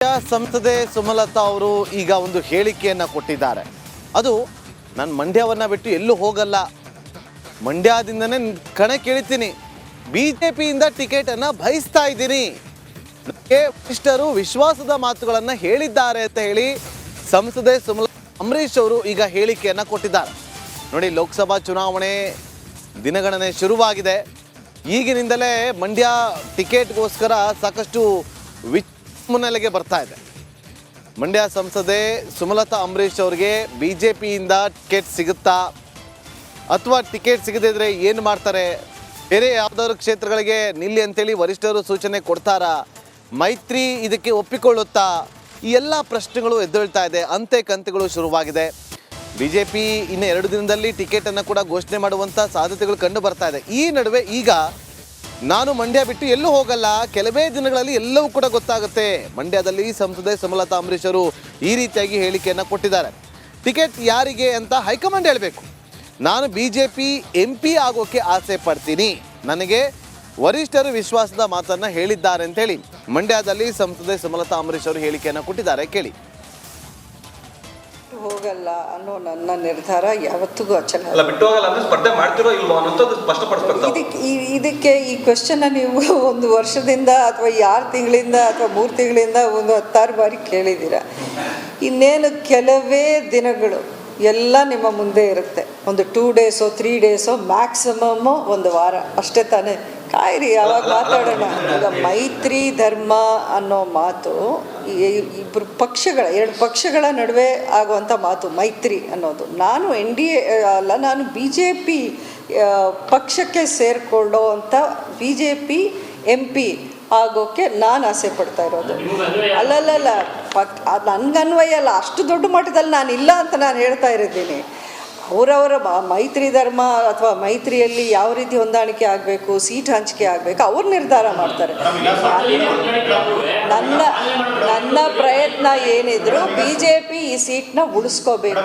ಸಂಸದೆ ಸುಮಲತಾ ಅವರು ಈಗ ಒಂದು ಹೇಳಿಕೆಯನ್ನು ಕೊಟ್ಟಿದ್ದಾರೆ. ಅದು ನಾನು ಮಂಡ್ಯವನ್ನ ಬಿಟ್ಟು ಎಲ್ಲೂ ಹೋಗಲ್ಲ, ಮಂಡ್ಯದಿಂದನೇ ಕಣಕ್ಕೆ ಇಳಿತೀನಿ, ಬಿಜೆಪಿಯಿಂದ ಟಿಕೆಟ್ ಅನ್ನು ಬಯಸ್ತಾ ಇದ್ದೀನಿ, ನನಗೆ ವರಿಷ್ಠರು ವಿಶ್ವಾಸದ ಮಾತುಗಳನ್ನು ಹೇಳಿದ್ದಾರೆ ಅಂತ ಹೇಳಿ ಸಂಸದೆ ಸುಮಲತಾ ಅಂಬರೀಶ್ ಅವರು ಈಗ ಹೇಳಿಕೆಯನ್ನು ಕೊಟ್ಟಿದ್ದಾರೆ. ನೋಡಿ, ಲೋಕಸಭಾ ಚುನಾವಣೆ ದಿನಗಣನೆ ಶುರುವಾಗಿದೆ. ಈಗಿನಿಂದಲೇ ಮಂಡ್ಯ ಟಿಕೆಟ್ಗೋಸ್ಕರ ಸಾಕಷ್ಟು ಮುನ್ನೆಲೆಗೆ ಬರ್ತಾ ಇದೆ. ಮಂಡ್ಯ ಸಂಸದೆ ಸುಮಲತಾ ಅಂಬರೀಶ್ ಅವರಿಗೆ ಬಿಜೆಪಿಯಿಂದ ಟಿಕೆಟ್ ಸಿಗುತ್ತಾ ಅಥವಾ ಟಿಕೆಟ್ ಸಿಗದಿದ್ರೆ ಏನು ಮಾಡ್ತಾರೆ, ಬೇರೆ ಯಾವುದಾದ್ರು ಕ್ಷೇತ್ರಗಳಿಗೆ ನಿಲ್ಲಿ ಅಂತೇಳಿ ವರಿಷ್ಠರು ಸೂಚನೆ ಕೊಡ್ತಾರಾ, ಮೈತ್ರಿ ಇದಕ್ಕೆ ಒಪ್ಪಿಕೊಳ್ಳುತ್ತಾ, ಈ ಎಲ್ಲ ಪ್ರಶ್ನೆಗಳು ಎದ್ದೇಳ್ತಾ ಇದೆ. ಅಂತೆ ಕಂತೆಗಳು ಶುರುವಾಗಿದೆ. ಬಿಜೆಪಿ ಇನ್ನು 2 ದಿನದಲ್ಲಿ ಟಿಕೆಟನ್ನು ಕೂಡ ಘೋಷಣೆ ಮಾಡುವಂಥ ಸಾಧ್ಯತೆಗಳು ಕಂಡು ಬರ್ತಾ ಇದೆ. ಈ ನಡುವೆ ಈಗ ನಾನು ಮಂಡ್ಯ ಬಿಟ್ಟು ಎಲ್ಲೂ ಹೋಗಲ್ಲ, ಕೆಲವೇ ದಿನಗಳಲ್ಲಿ ಎಲ್ಲವೂ ಕೂಡ ಗೊತ್ತಾಗುತ್ತೆ, ಮಂಡ್ಯದಲ್ಲಿ ಸಂಸದೆ ಸುಮಲತಾ ಅಂಬರೀಶ್ ಅವರು ಈ ರೀತಿಯಾಗಿ ಹೇಳಿಕೆಯನ್ನು ಕೊಟ್ಟಿದ್ದಾರೆ. ಟಿಕೆಟ್ ಯಾರಿಗೆ ಅಂತ ಹೈಕಮಾಂಡ್ ಹೇಳಬೇಕು. ನಾನು ಬಿಜೆಪಿ MP ಆಗೋಕ್ಕೆ ಆಸೆ ಪಡ್ತೀನಿ, ನನಗೆ ವರಿಷ್ಠರು ವಿಶ್ವಾಸದ ಮಾತನ್ನು ಹೇಳಿದ್ದಾರೆ ಅಂತೇಳಿ ಮಂಡ್ಯದಲ್ಲಿ ಸಂಸದೆ ಸುಮಲತಾ ಅಂಬರೀಶ್ ಅವರು ಹೇಳಿಕೆಯನ್ನು ಕೊಟ್ಟಿದ್ದಾರೆ. ಕೇಳಿ. ಹೋಗಲ್ಲ ಅನ್ನೋ ನನ್ನ ನಿರ್ಧಾರ ಯಾವತ್ತಿಗೂ ಅಚಲ. ಇದಕ್ಕೆ ಈ ಕ್ವೆಶ್ಚನ್ ನೀವು 1 ವರ್ಷದಿಂದ ಅಥವಾ 6 ತಿಂಗಳಿಂದ ಅಥವಾ 3 ತಿಂಗಳಿಂದ 10 ಬಾರಿ ಕೇಳಿದ್ದೀರಾ. ಇನ್ನೇನು ಕೆಲವೇ ದಿನಗಳು ಎಲ್ಲ ನಿಮ್ಮ ಮುಂದೆ ಇರುತ್ತೆ. ಒಂದು 2 ಡೇಸೋ 3 ಡೇಸೋ ಮ್ಯಾಕ್ಸಿಮಮ್ಮು 1 ವಾರ ಅಷ್ಟೇ ತಾನೇ. ಕಾಯಿರಿ, ಯಾವಾಗ ಮಾತಾಡೋಣ. ಈಗ ಮೈತ್ರಿ ಧರ್ಮ ಅನ್ನೋ ಮಾತು ಇಬ್ಬರು ಪಕ್ಷಗಳ 2 ಪಕ್ಷಗಳ ನಡುವೆ ಆಗುವಂಥ ಮಾತು ಮೈತ್ರಿ ಅನ್ನೋದು. ನಾನು NDA ಅಲ್ಲ, ನಾನು BJP ಪಕ್ಷಕ್ಕೆ ಸೇರಿಕೊಳ್ಳೋ ಅಂಥ BJP MP ಆಗೋಕ್ಕೆ ನಾನು ಆಸೆ ಪಡ್ತಾ ಇರೋದು. ಅಲ್ಲಲ್ಲ, ನನಗನ್ವಯ ಅಲ್ಲ, ಅಷ್ಟು ದೊಡ್ಡ ಮಟ್ಟದಲ್ಲಿ ನಾನು ಇಲ್ಲ ಅಂತ ನಾನು ಹೇಳ್ತಾ ಇರಿದ್ದೀನಿ. ಅವರವರ ಮೈತ್ರಿ ಧರ್ಮ ಅಥವಾ ಮೈತ್ರಿಯಲ್ಲಿ ಯಾವ ರೀತಿ ಹೊಂದಾಣಿಕೆ ಆಗಬೇಕು, ಸೀಟ್ ಹಂಚಿಕೆ ಆಗಬೇಕು, ಅವ್ರು ನಿರ್ಧಾರ ಮಾಡ್ತಾರೆ. ನನ್ನ ಪ್ರಯತ್ನ ಏನಿದ್ರು BJP ಈ ಸೀಟ್ನ ಉಳಿಸ್ಕೋಬೇಕು.